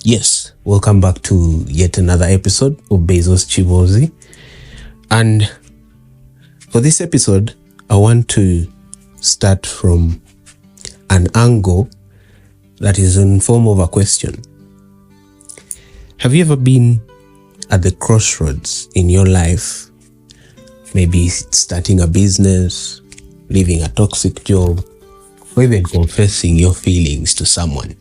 Yes, welcome back to yet another episode of Bezos Chivozi. And for this episode, I want to start from an angle that is in form of a question. Have you ever been at the crossroads in your life? Maybe starting a business, leaving a toxic job, or even confessing your feelings to someone,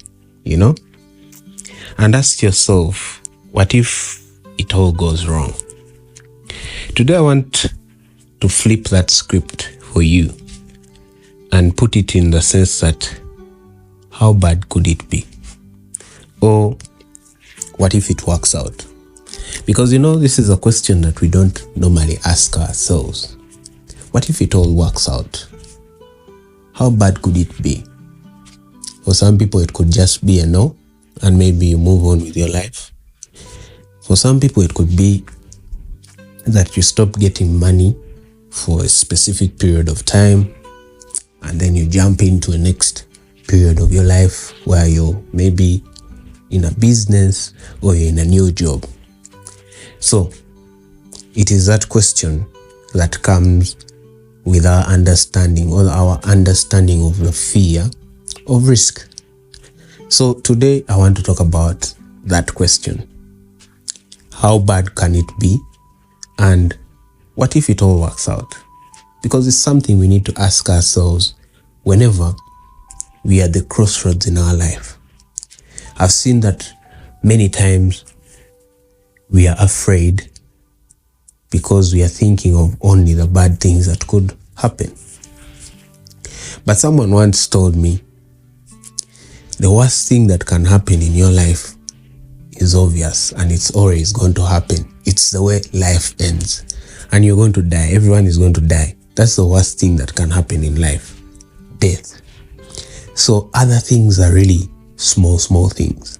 And ask yourself, what if it all goes wrong? Today I want to flip that script for you and put it in the sense that how bad could it be? Or what if it works out? Because this is a question that we don't normally ask ourselves. What if it all works out? How bad could it be? For some people it could just be a no, and maybe you move on with your life. For some people, it could be that you stop getting money for a specific period of time, and then you jump into a next period of your life where you're maybe in a business or you're in a new job. So, it is that question that comes with our understanding or our understanding of the fear of risk. So today I want to talk about that question. How bad can it be? And what if it all works out? Because it's something we need to ask ourselves whenever we are at the crossroads in our life. I've seen that many times we are afraid because we are thinking of only the bad things that could happen. But someone once told me, the worst thing that can happen in your life is obvious, and it's always going to happen. It's the way life ends, and you're going to die. Everyone is going to die. That's the worst thing that can happen in life, death. So other things are really small things.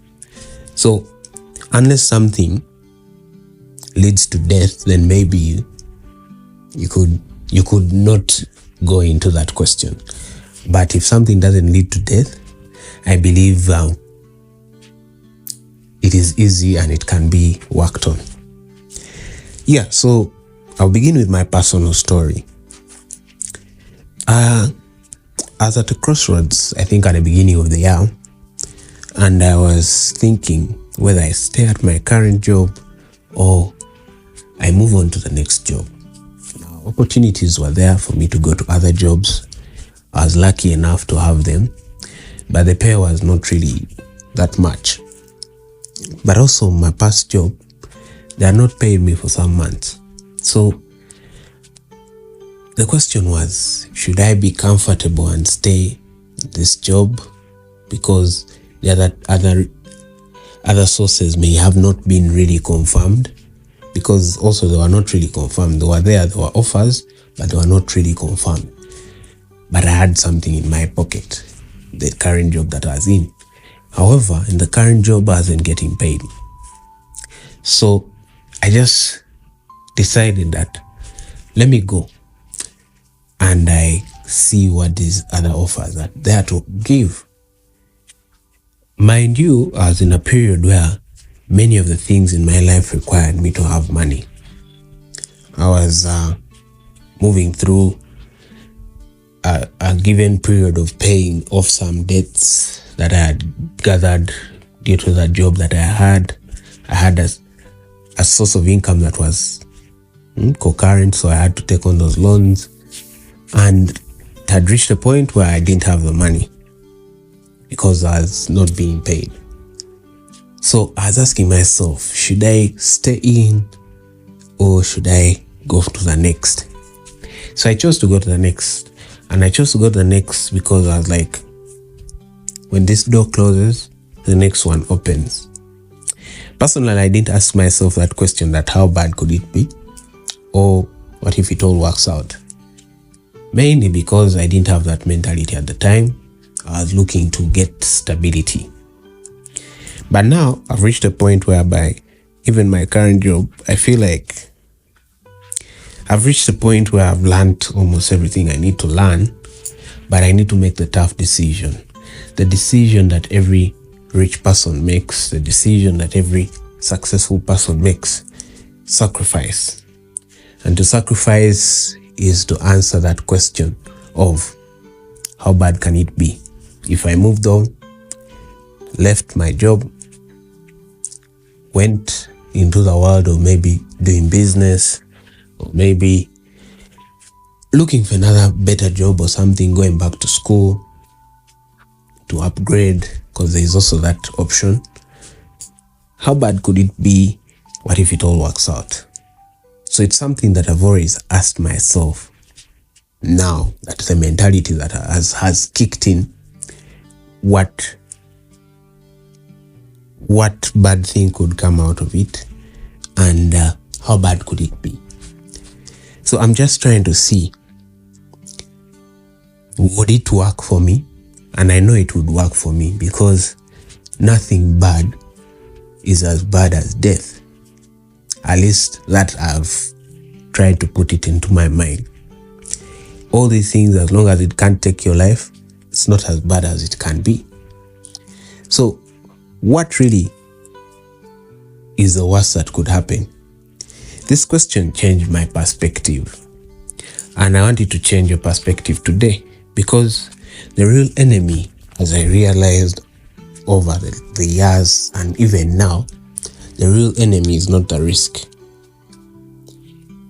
So unless something leads to death, then maybe you could not go into that question. But if something doesn't lead to death, I believe it is easy and it can be worked on. So I'll begin with my personal story. I was at a crossroads, I think at the beginning of the year, and I was thinking whether I stay at my current job or I move on to the next job. Now, opportunities were there for me to go to other jobs. I was lucky enough to have them, but the pay was not really that much. But also my past job, they are not paying me for some months. So the question was, should I be comfortable and stay in this job because the other sources may have not been really confirmed? Because also they were not really confirmed. They were there, there were offers, but they were not really confirmed. But I had something in my pocket, the current job that I was in. However, in the current job, I wasn't getting paid. So I just decided that let me go and I see what these other offers are there to give. Mind you, I was in a period where many of the things in my life required me to have money. I was moving through a given period of paying off some debts that I had gathered due to the job that I had. I had a source of income that was concurrent, so I had to take on those loans, and it had reached a point where I didn't have the money because I was not being paid. So I was asking myself, should I stay in or should I go to the next? So I chose to go to the next. And I chose to go to the next because I was like, when this door closes, the next one opens. Personally, I didn't ask myself that question, that how bad could it be? Or what if it all works out? Mainly because I didn't have that mentality at the time. I was looking to get stability. But now I've reached a point whereby even my current job, I feel like I've reached a point where I've learned almost everything I need to learn, but I need to make the tough decision. The decision that every rich person makes, the decision that every successful person makes: sacrifice. And to sacrifice is to answer that question of how bad can it be if I moved on, left my job, went into the world of maybe doing business, or maybe looking for another better job or something, going back to school to upgrade, because there is also that option. How bad could it be? What if it all works out? So it's something that I've always asked myself now that the mentality that has kicked in. What bad thing could come out of it, and how bad could it be? So I'm just trying to see, would it work for me? And I know it would work for me, because nothing bad is as bad as death. At least that I've tried to put it into my mind. All these things, as long as it can't take your life, it's not as bad as it can be. So what really is the worst that could happen? This question changed my perspective, and I want you to change your perspective today, because the real enemy, as I realized over the years and even now, the real enemy is not the risk.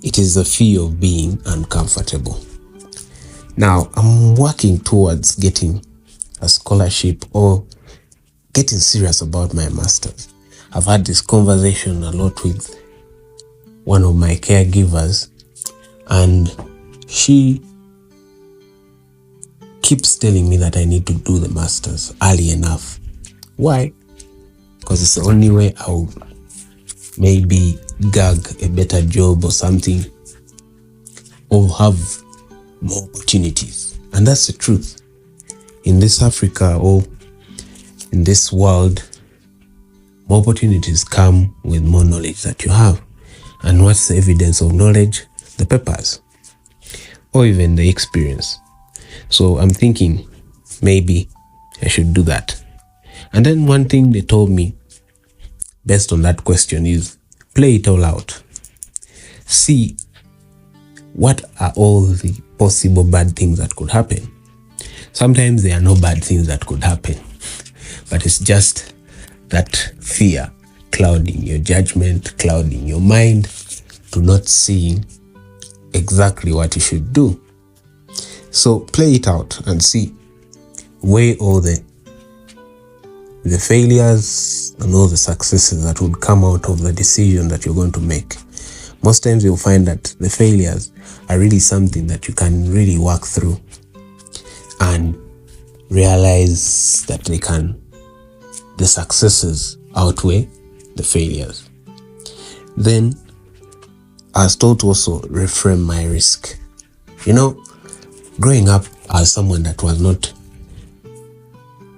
It is the fear of being uncomfortable. Now, I'm working towards getting a scholarship or getting serious about my master's. I've had this conversation a lot with one of my caregivers, and she keeps telling me that I need to do the master's early enough. Why? Because it's the only way I'll maybe gag a better job or something, or have more opportunities. And that's the truth. In this Africa, or in this world, more opportunities come with more knowledge that you have. And what's the evidence of knowledge? The papers, or even the experience. So I'm thinking maybe I should do that. And then one thing they told me based on that question is, play it all out. See what are all the possible bad things that could happen. Sometimes there are no bad things that could happen, but it's just that fear clouding your judgment, clouding your mind to not seeing exactly what you should do. So play it out and see, weigh all the failures and all the successes that would come out of the decision that you're going to make. Most times you'll find that the failures are really something that you can really work through and realize that the successes outweigh the failures. Then I was told to also reframe my risk. Growing up as someone that was not,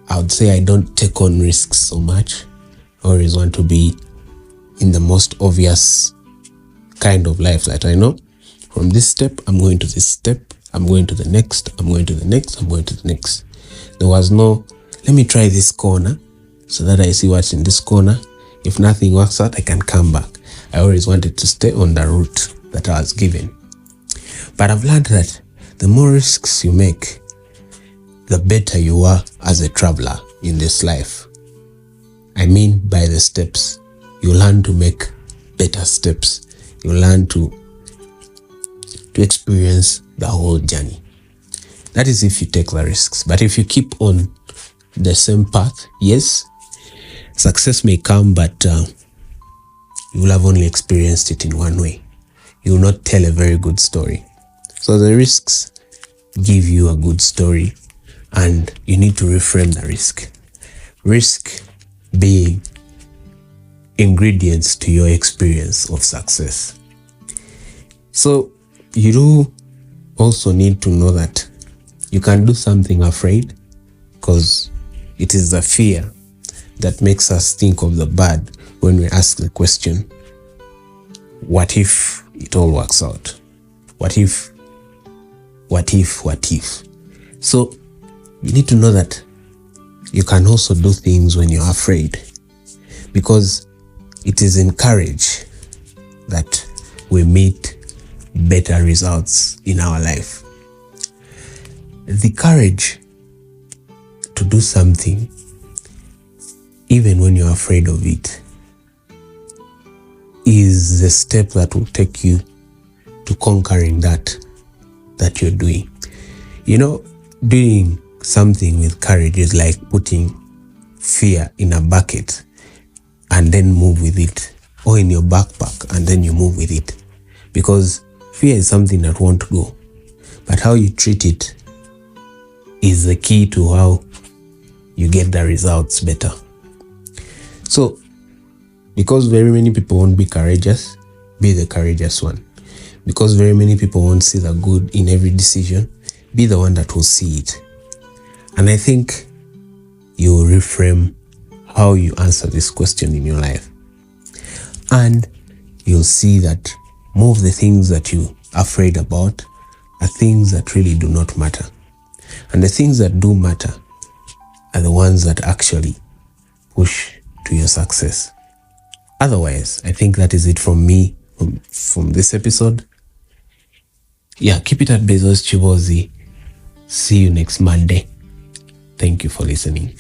I would say I don't take on risks so much. I always want to be in the most obvious kind of life that I know. From this step, I'm going to this step. I'm going to the next. I'm going to the next. I'm going to the next. There was no, let me try this corner so that I see what's in this corner. If nothing works out, I can come back. I always wanted to stay on the route that I was given. But I've learned that the more risks you make, the better you are as a traveler in this life. I mean by the steps. You learn to make better steps. You learn to experience the whole journey. That is if you take the risks. But if you keep on the same path, yes, success may come, but you will have only experienced it in one way. You will not tell a very good story. So the risks give you a good story, and you need to reframe the risk. Risk being ingredients to your experience of success. So you do also need to know that you can do something afraid, because it is the fear that makes us think of the bad when we ask the question, what if it all works out? What if? What if? What if? So you need to know that you can also do things when you're afraid, because it is in courage that we meet better results in our life. The courage to do something even when you're afraid of it is the step that will take you to conquering that you're doing. You know, doing something with courage is like putting fear in a bucket and then move with it, or in your backpack and then you move with it, because fear is something that won't go, but how you treat it is the key to how you get the results better. So, because very many people won't be courageous, be the courageous one. Because very many people won't see the good in every decision, be the one that will see it. And I think you will reframe how you answer this question in your life. And you'll see that more of the things that you're afraid about are things that really do not matter. And the things that do matter are the ones that actually push to your success. Otherwise, I think that is it from me from this episode. Yeah, keep it at Bezos Chibozi. See you next Monday. Thank you for listening.